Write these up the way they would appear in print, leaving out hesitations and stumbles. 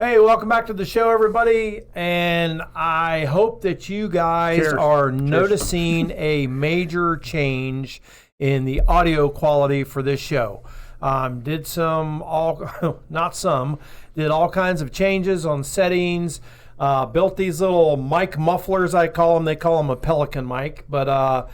Hey, welcome back to the show, everybody. And I hope that you guys are noticing a major change in the audio quality for this show. Did all kinds of changes on settings. Built these little mic mufflers, I call them. They call them a Pelican mic. But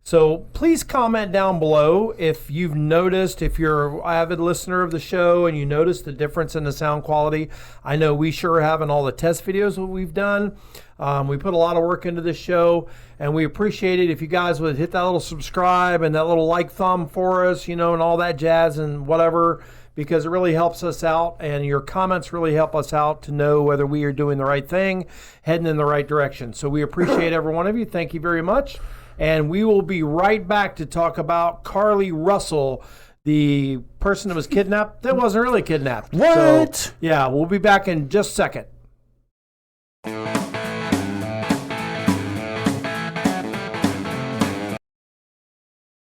so please comment down below if you've noticed, if you're an avid listener of the show and you notice the difference in the sound quality. I know we sure have in all the test videos that we've done. We put a lot of work into this show, and we appreciate it if you guys would hit that little subscribe and that little like thumb for us, and all that jazz and whatever, because it really helps us out, and your comments really help us out to know whether we are doing the right thing, heading in the right direction. So we appreciate every one of you. Thank you very much. And we will be right back to talk about Carlee Russell, the person that was kidnapped. That wasn't really kidnapped. What? So, yeah, we'll be back in just a second.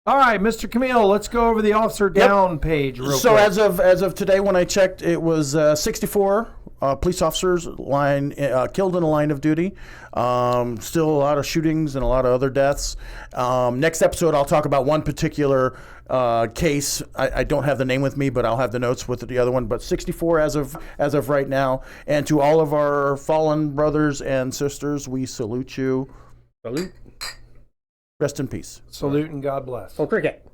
All right, Mr. Camille, let's go over the officer down page real quick. So as of today, when I checked, it was 64 police officers killed in a line of duty. Still a lot of shootings and a lot of other deaths. Next episode, I'll talk about one particular case. I don't have the name with me, but I'll have the notes with the other one. But 64 as of right now. And to all of our fallen brothers and sisters, we salute you. Salute. Rest in peace. Salute and God bless. Don't drink it.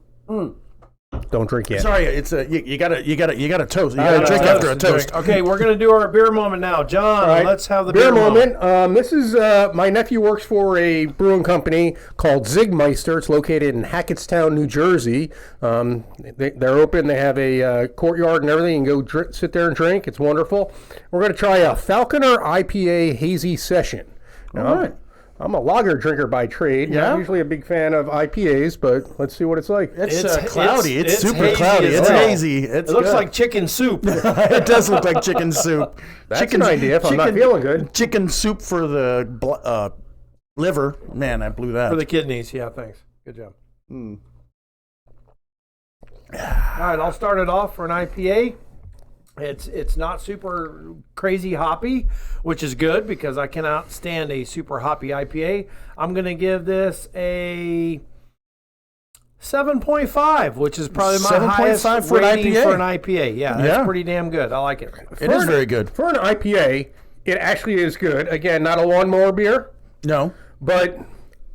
Don't drink yet. Sorry, it's you gotta toast. You gotta drink after a toast. Okay, we're gonna do our beer moment now, John. Right. Let's have the beer moment. This is my nephew works for a brewing company called Zigmeister. It's located in Hackettstown, New Jersey. They're open. They have a courtyard and everything. You can go sit there and drink. It's wonderful. We're gonna try a Falconer IPA Hazy Session. Now, All right. I'm a lager drinker by trade. Yeah. Not usually a big fan of IPAs, but let's see what it's like. It's cloudy. It's super hazy cloudy. as It's well. hazy. It looks like chicken soup. It does look like chicken soup. That's an idea if I'm not feeling good. Chicken soup for the liver. Man, I blew that. For the kidneys, yeah, thanks. Good job. All right, I'll start it off for an IPA. It's not super crazy hoppy, which is good because I cannot stand a super hoppy IPA. I'm going to give this a 7.5, which is probably my highest for rating an IPA. for an IPA. Yeah, that's pretty damn good. I like it. It is very good. For an IPA, it actually is good. Again, not a lawnmower beer, No, but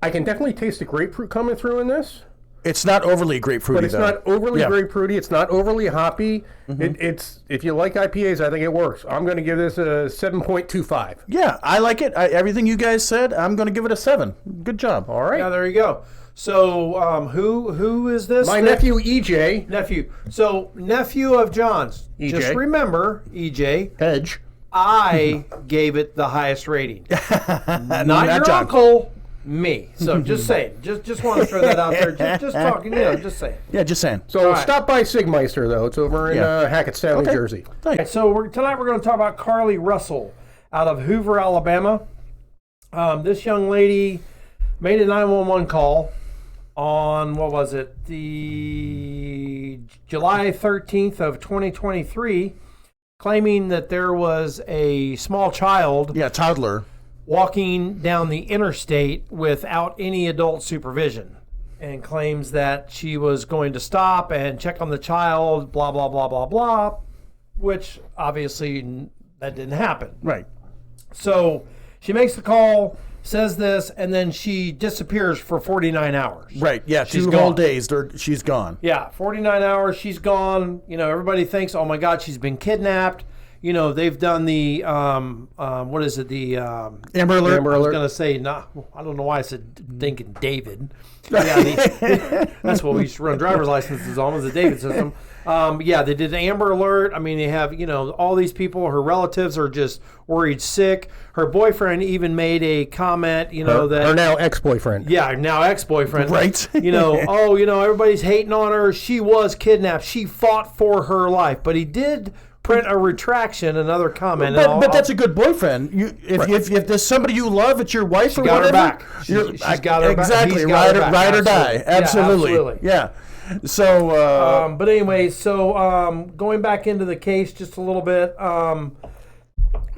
I can definitely taste the grapefruit coming through in this. it's not overly grapefruity, But it's though. not overly Yeah. grapefruity. It's not overly hoppy. It's if you like IPAs, I think it works. I'm going to give this a 7.25. Yeah, I like it. Everything you guys said, I'm going to give it a 7. Good job. All right. Yeah, there you go. So who is this? My nephew EJ. Nephew. So nephew of John's. EJ. Just remember, EJ, Edge. I gave it the highest rating. Not your John. uncle, me. So just saying. Just want to throw that out there. Just talking, just saying. Yeah, just saying. So right. stop by Sigmeister, though. It's over in Hackettstown, New Jersey. Thanks. So tonight we're going to talk about Carlee Russell out of Hoover, Alabama. This young lady made a 911 call on, the July 13th of 2023, claiming that there was a small child Yeah, toddler. walking down the interstate without any adult supervision, and claims that she was going to stop and check on the child, blah, blah, blah, blah, blah, which obviously that didn't happen. Right. So she makes the call, says this, and then she disappears for 49 hours. Right. Yeah, She's 2 gone. whole days. She's gone. Yeah, 49 hours, she's gone. Everybody thinks, oh my God, she's been kidnapped. They've done the, what is it, the... Amber Alert. Amber I was Alert. going to say, I don't know why I said thinking David. Yeah, that's what we used to run driver's licenses on, was the David system. They did Amber Alert. I mean, they have, all these people, her relatives are just worried sick. Her boyfriend even made a comment, that... Her now ex-boyfriend. Yeah, now ex-boyfriend. Right. Everybody's hating on her. She was kidnapped. She fought for her life. But he did print a retraction, another comment. But that's a good boyfriend. If there's somebody you love, it's your wife or got whatever. her back. She's got her back. Exactly. He's got her back. Ride or die. Yeah, Absolutely. Yeah. So. But anyway, so going back into the case just a little bit.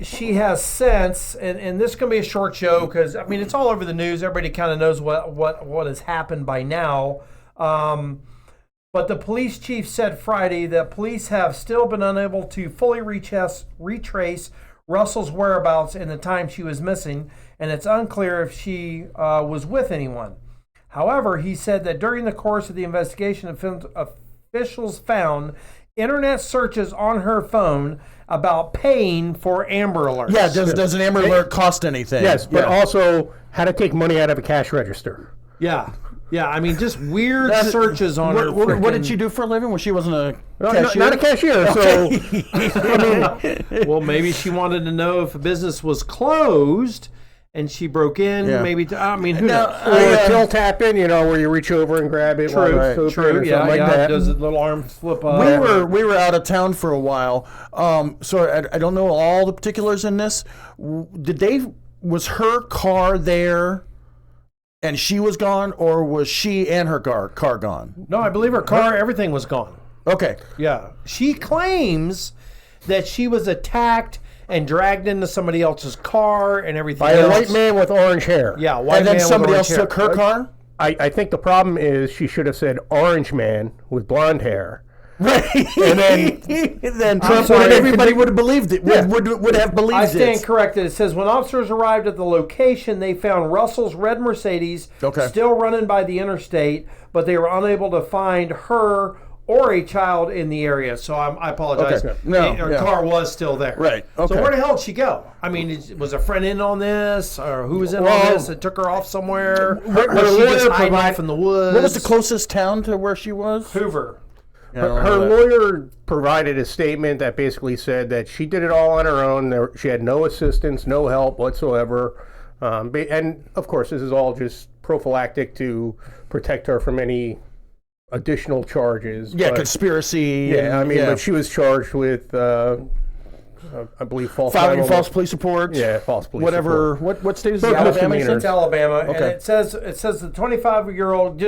she has since, and this is going to be a short show because I mean it's all over the news. Everybody kind of knows what has happened by now. But the police chief said Friday that police have still been unable to fully retrace Russell's whereabouts in the time she was missing, and it's unclear if she was with anyone. However, he said that during the course of the investigation, officials found internet searches on her phone about paying for Amber Alerts. Yeah, does an Amber Alert cost anything? Yes, but also how to take money out of a cash register. Yeah. Yeah, I mean, just weird searches on her. What did she do for a living? Well, she wasn't a cashier? Not a cashier, Okay. so... Well, maybe she wanted to know if a business was closed and she broke in. Yeah. Maybe, I mean, who knows? Or a till tap in, where you reach over and grab it. while it's open True, or yeah, something like that. Does the little arm flip up? We were out of town for a while, so I don't know all the particulars in this. Was her car there and she was gone, or was she and her car gone? No, I believe her car, everything was gone. Okay. Yeah. She claims that she was attacked and dragged into somebody else's car and everything By else. a white man with orange hair. Yeah, white And then man somebody with else orange took hair. her car? I think the problem is she should have said orange man with blonde hair. Right. And then Trump sorry. everybody would have believed it. Would have believed I it. stand corrected. It says when officers arrived at the location, they found Russell's red Mercedes still running by the interstate, but they were unable to find her or a child in the area. So I apologize. Okay. No, Her yeah. car was still there. Right. Okay. So where the hell did she go? I mean, was a friend in on this, or who was in on Well, this and took her off somewhere? what Was she lawyer just hiding provide- off in the woods? What was the closest town to where she was? Hoover. Yeah, I don't Her know that. lawyer provided a statement that basically said that she did it all on her own. She had no assistance, no help whatsoever. And, of course, this is all just prophylactic to protect her from any additional charges. Yeah, But- conspiracy. Yeah, I mean, yeah. but she was charged with, I believe, filing false police reports. Yeah, false police Whatever. report. What state is Both it? Alabama? you misdemeanors. It's Alabama, and Okay. it says the 25-year-old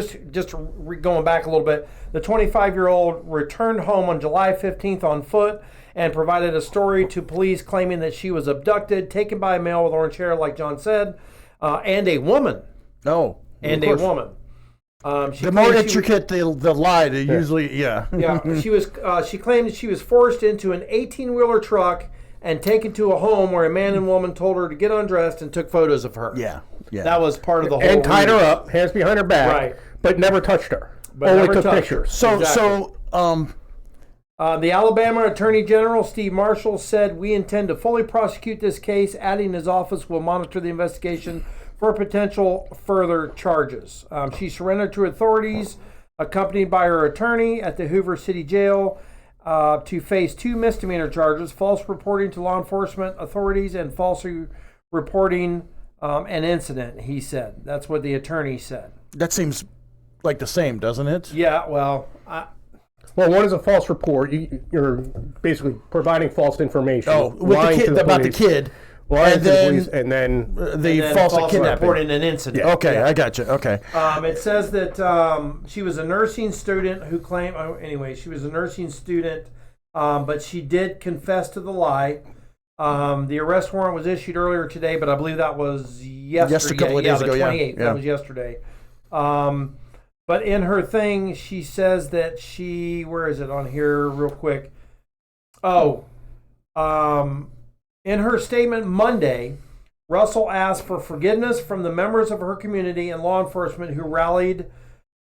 going back a little bit. The 25-year-old returned home on July 15th on foot and provided a story to police claiming that she was abducted, taken by a male with orange hair, like John said, and a woman. No. And of a course. woman. She The more claimed she- intricate the lie, they usually Yeah, she claimed that she was forced into an 18-wheeler truck and taken to a home where a man and woman told her to get undressed and took photos of her. Yeah. That was part of the whole. And tied her ruse. up, hands behind her back, Right. but never touched her. But Only never took touched her. pictures. So The Alabama Attorney General, Steve Marshall, said, "We intend to fully prosecute this case," adding his office will monitor the investigation for potential further charges. She surrendered to authorities, accompanied by her attorney at the Hoover City Jail, to face 2 misdemeanor charges: false reporting to law enforcement authorities and falsely reporting an incident, he said. That's what the attorney said. that seems like the same, doesn't it? Yeah, well, Well, one is a false report. You're basically providing false information. Oh, with lying the to kid, the about the police, kid. lying and to the then police, and then the and then false false kidnapping. reporting an incident. Okay, Yeah. I got you. Okay. It says that she was a nursing student who claimed, she was a nursing student, but she did confess to the lie. The arrest warrant was issued earlier today, but I believe that was yesterday. A couple of days the ago, yeah. 28th. Yeah. That was yesterday. But in her thing, she says that where is it on here real quick? In her statement Monday, Russell asked for forgiveness from the members of her community and law enforcement who rallied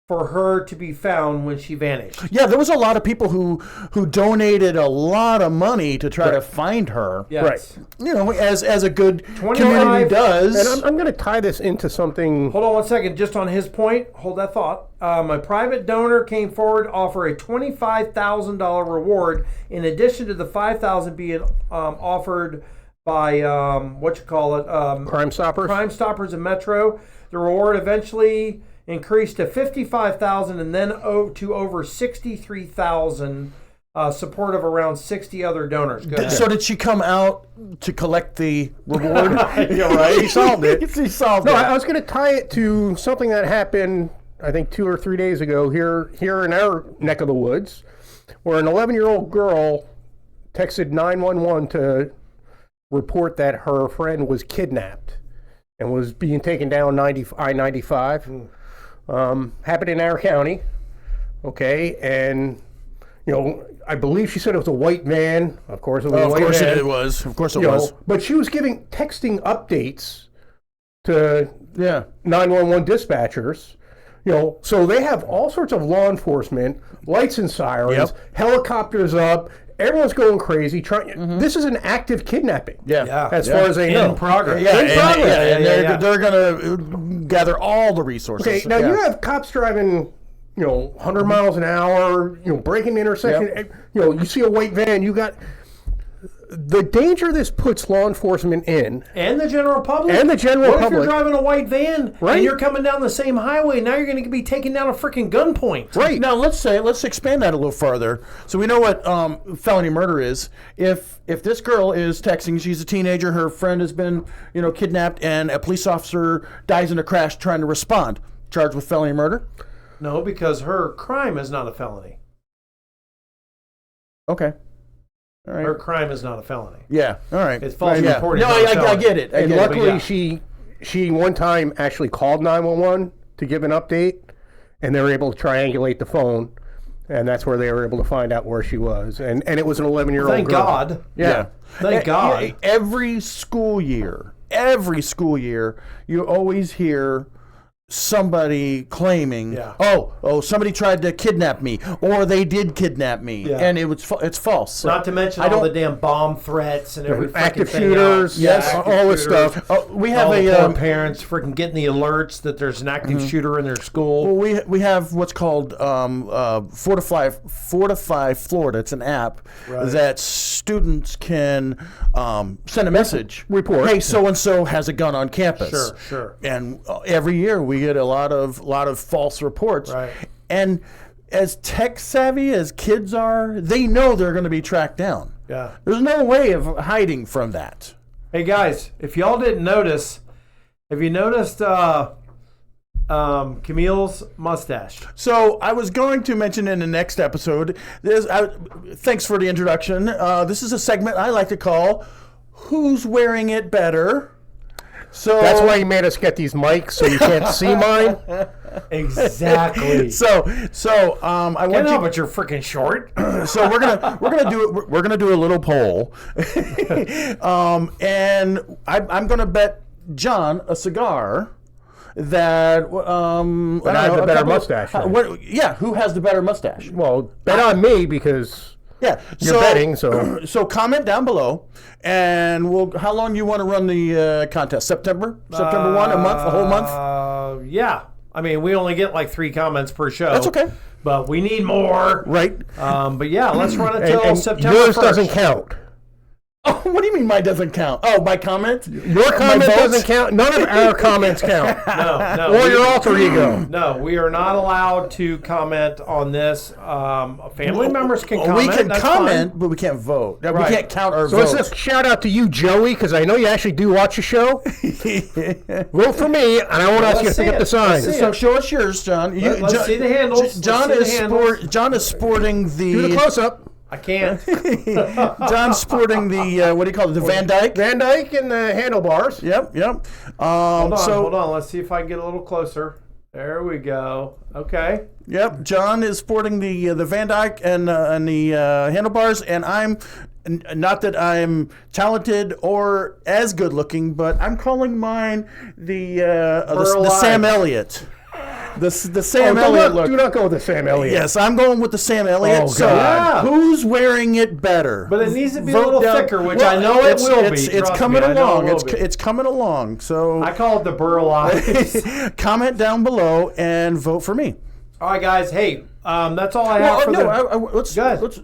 for her to be found when she vanished. Yeah, there was a lot of people who donated a lot of money to try to find her. Yes. Right. You know, as a good 25 community does. and I'm going to tie this into something. Hold on one second. Just on his point, hold that thought. A private donor came forward to offer a $25,000 reward in addition to the $5,000 being offered by Crime Stoppers. Crime Stoppers in Metro. The reward eventually increased to $55,000 and then to over $63,000. Support of around 60 other donors. Go ahead. So did she come out to collect the reward? You're right. She solved it. She solved No, it. I was going to tie it to something that happened, I think 2 or 3 days ago here in our neck of the woods, where an 11-year-old girl texted 911 to report that her friend was kidnapped and was being taken down I-95. Happened in our county. Okay, and I believe she said it was a white van. Of course, it was a white van. Of course it was. Of course it was. But she was texting updates to 911 dispatchers. So they have all sorts of law enforcement, lights and sirens, helicopters up. Everyone's going crazy. This is an active kidnapping. As far as they know. In progress. They're going to gather all the resources. Okay, now you have cops driving 100 miles an hour, breaking the intersection. You see a white van, you got the danger this puts law enforcement in. And the general public. And the general public. What if public. you're driving a white van Right. and you're coming down the same highway? Now you're going to be taking down a freaking gunpoint. Right. Now let's expand that a little further. So we know what felony murder is. If this girl is texting, she's a teenager, her friend has been, kidnapped, and a police officer dies in a crash trying to respond, charged with felony murder? No, because her crime is not a felony. Okay. All right. Her crime is not a felony. Yeah. All right. It's false Yeah. reporting. No, not a I felony. get it. And luckily, yeah. she one time actually called 911 to give an update, and they were able to triangulate the phone, and that's where they were able to find out where she was. And it was an 11-year-old Thank girl. God. Yeah. Thank God. Every school year, you always hear somebody claiming, somebody tried to kidnap me, or they did kidnap me, and it's false. Not to mention all the damn bomb threats and every active thing shooters, else. all this stuff. We have all the a poor parents freaking getting the alerts that there's an active shooter in their school. Well, we have what's called Fortify Florida. It's an app that students can send a message, report. Hey, so and so has a gun on campus. Sure. And every year we get a lot of false reports. Right. And as tech savvy as kids are, they know they're going to be tracked down. Yeah. There's no way of hiding from that. Hey guys, if y'all didn't notice, have you noticed Camille's mustache? So I was going to mention in the next episode, thanks for the introduction. This is a segment I like to call Who's Wearing It Better? So That's why you made us get these mics so you can't see mine. Exactly. So I I want know, you. but you're freaking short. So we're gonna do a little poll, and I'm gonna bet John a cigar that I have the better mustache. who has the better mustache? Well, bet on me because Yeah, you're betting. So so comment down below, and how long you want to run the contest? September 1, a whole month. Yeah. I mean, we only get like 3 comments per show. That's okay. But we need more. Right. But yeah, let's run it till and September yours 1st. doesn't count. Oh, what do you mean mine doesn't count? Oh, my comment? Your comment doesn't count. None of our comments count. No. Or your alter ego. No, we are not allowed to comment on this. Family members can comment. We can that's comment, fine. but we can't vote. We Right. can't count our So votes. let's just shout out to you, Joey, because I know you actually do watch the show. Vote for me, and I won't ask you to let's pick see up the it. sign. Let's see So show us yours, John. Let's see the handles. John Let's see the handles. John is sporting Do the the. close-up. I can't. John's sporting the what do you call it? The Van Dyke. Van Dyke and the handlebars. Yep. Hold on. Let's see if I can get a little closer. There we go. Okay. Yep. John is sporting the Van Dyke and the handlebars, and I'm. Not that I'm talented or as good looking, but I'm calling mine the Sam Elliott. The Sam Elliott look. Do not go with the Sam Elliott. Yes, I'm going with the Sam Elliott. Oh, so God. who's wearing it better? But it needs to be a Vote little down- thicker, which I know it will be. It's Trust coming me, I know along. it will be. It's coming along. So I call it the Burl Eyes. comment down below and vote for me. All right, guys. Hey, that's all I have for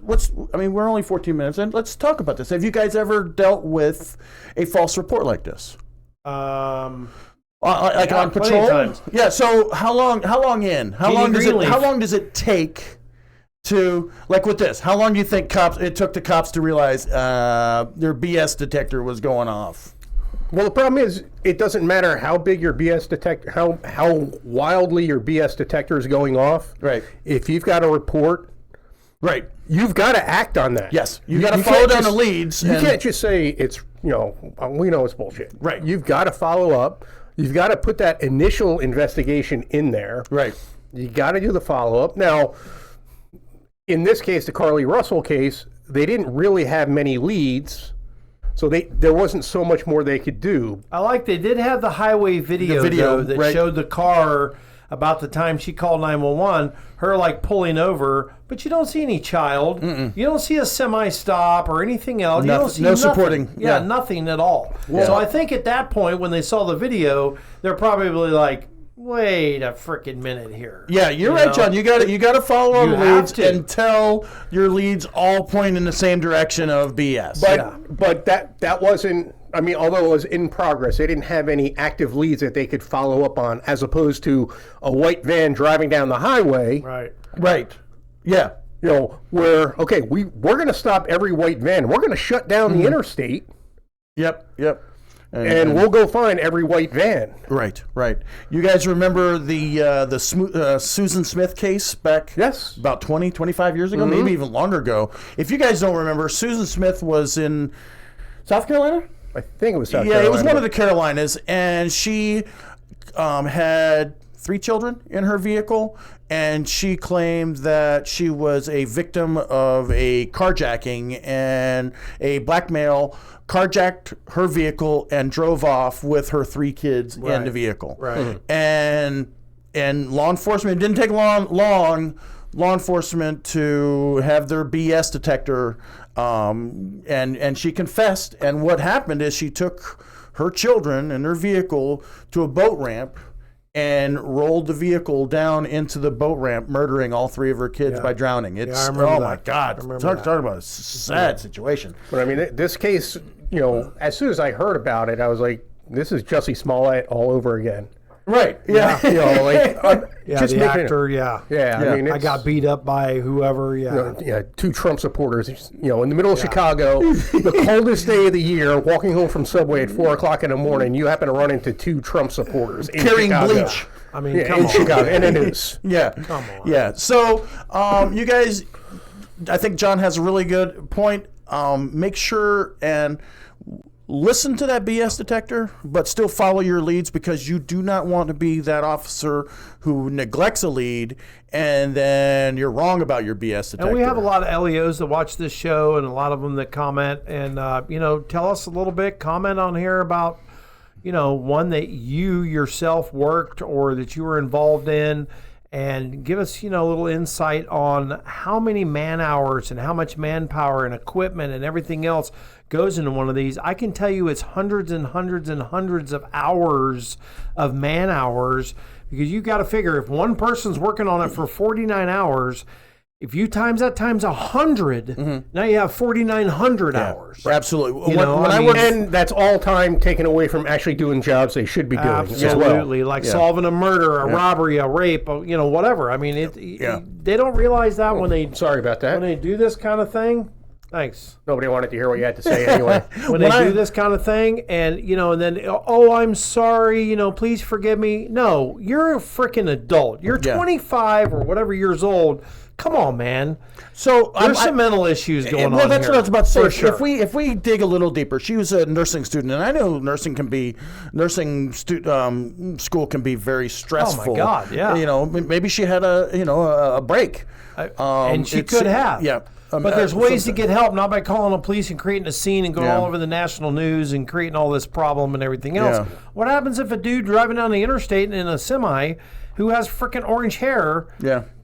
let's. I mean, we're only 14 minutes in. Let's talk about this. Have you guys ever dealt with a false report like this? Like Yeah, on plenty patrol? of times. Yeah. So how long in? How long does it take to, like with this? How long do you think it took the cops to realize their BS detector was going off? Well, the problem is it doesn't matter how big your BS detector, how wildly your BS detector is going off. Right. If you've got a report, Right. you've got to act on that. Yes. You got to follow down the leads. You can't just say it's we know it's bullshit. Right. You've got to follow up. You've got to put that initial investigation in there. Right. You got to do the follow-up. Now, in this case, the Carlee Russell case, they didn't really have many leads, so there wasn't so much more they could do. I like they did have the highway video, though, that showed the car about the time she called 911, her like pulling over, but you don't see any child. You don't see a semi stop or anything else. You don't see nothing. Supporting. Yeah, nothing at all. Yeah. So I think at that point when they saw the video, they're probably like, wait a freaking minute here. Yeah, you're right, John. You got to follow on leads until your leads all point in the same direction of BS. But that wasn't. I mean, although it was in progress, they didn't have any active leads that they could follow up on, as opposed to a white van driving down the highway. Right. Yeah. Where we're going to stop every white van. We're going to shut down the interstate. Yep. And we'll go find every white van. Right. You guys remember the Susan Smith case back about 20, 25 years ago, maybe even longer ago. If you guys don't remember, Susan Smith was in South Carolina? I think it was South Carolina. Yeah, it was one of the Carolinas, and she had 3 children in her vehicle, and she claimed that she was a victim of a carjacking, and a black male carjacked her vehicle and drove off with her 3 kids in the vehicle. Right. And law enforcement, it didn't take long law enforcement to have their BS detector, and she confessed. And what happened is she took her children and her vehicle to a boat ramp and rolled the vehicle down into the boat ramp, murdering all 3 of her kids by drowning. It's my God! Talk about a sad situation. But I mean, this case, as soon as I heard about it, I was like, "This is Jussie Smollett all over again." Right. Yeah. Just the actor. Yeah. I mean, I got beat up by whoever. Yeah. 2 Trump supporters. In the middle of Chicago, the coldest day of the year, walking home from Subway at 4:00 in the morning, you happen to run into 2 Trump supporters carrying bleach. I mean, in Chicago, and it is. Yeah. Come on. Yeah. So, you guys, I think John has a really good point. Make sure and listen to that BS detector, but still follow your leads, because you do not want to be that officer who neglects a lead and then you're wrong about your BS detector. And we have a lot of LEOs that watch this show, and a lot of them that comment, and tell us a little bit, comment on here about one that you yourself worked or that you were involved in, and give us, a little insight on how many man hours and how much manpower and equipment and everything else goes into one of these. I can tell you it's hundreds and hundreds and hundreds of hours of man hours, because you got to figure if one person's working on it for 49 hours, if you times that times 100, now you have 4,900 hours. Absolutely. And that's all time taken away from actually doing jobs they should be doing. Absolutely. As well. Solving a murder, a robbery, a rape, whatever. I mean, they don't realize that when they. Sorry about that. When they do this kind of thing. Thanks. Nobody wanted to hear what you had to say anyway. When they do this kind of thing, and and then I'm sorry, please forgive me. No, you're a freaking adult. You're 25 or whatever years old. Come on, man. So there's some mental issues going on. Well, that's what I was about to say. Sure. If we dig a little deeper, she was a nursing student, and I know school can be very stressful. Oh my God, yeah. Maybe she had a break, and she could have. Yeah. But there's ways to get help, not by calling the police and creating a scene and going all over the national news and creating all this problem and everything else. Yeah. What happens if a dude driving down the interstate in a semi who has freaking orange hair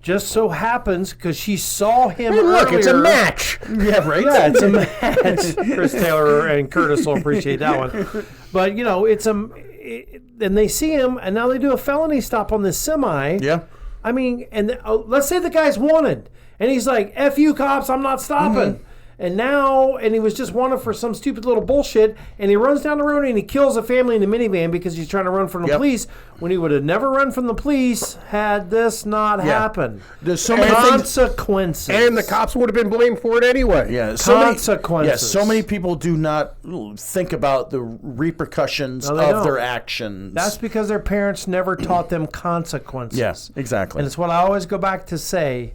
just so happens, because she saw him earlier. Look, it's a match. Yeah, right? Yeah, it's a match. Chris Taylor and Curtis will appreciate that one. But, and they see him, and now they do a felony stop on this semi. Yeah. I mean, and let's say the guy's wanted. And he's like, F you cops, I'm not stopping. And he was just wanted for some stupid little bullshit, and he runs down the road and he kills a family in a minivan because he's trying to run from the police, when he would have never run from the police had this not happened. There's so many consequences. And the cops would have been blamed for it anyway. Yeah, consequences. So many people do not think about the repercussions of their actions. That's because their parents never taught them consequences. Yes, exactly. And it's what I always go back to say.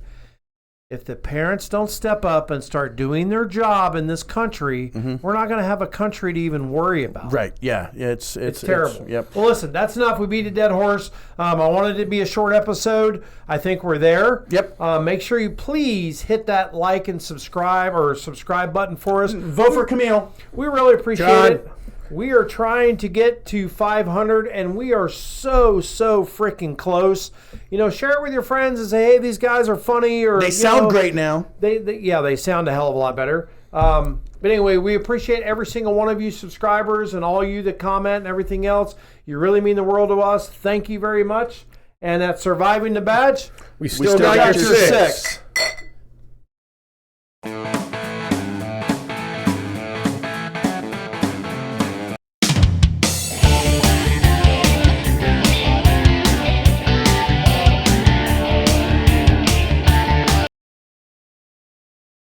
if the parents don't step up and start doing their job in this country, we're not going to have a country to even worry about. Right. Yeah. It's terrible. Yep. Well, listen, that's enough. We beat a dead horse. I wanted it to be a short episode. I think we're there. Yep. Make sure you please hit that like and subscribe button for us. Vote for Camille. We really appreciate John. it. We are trying to get to 500, and we are so freaking close. Share it with your friends and say, hey, these guys are funny. Or They sound great now. They sound a hell of a lot better. But anyway, we appreciate every single one of you subscribers and all you that comment and everything else. You really mean the world to us. Thank you very much. And at Surviving the Badge, We still got got your your six. six.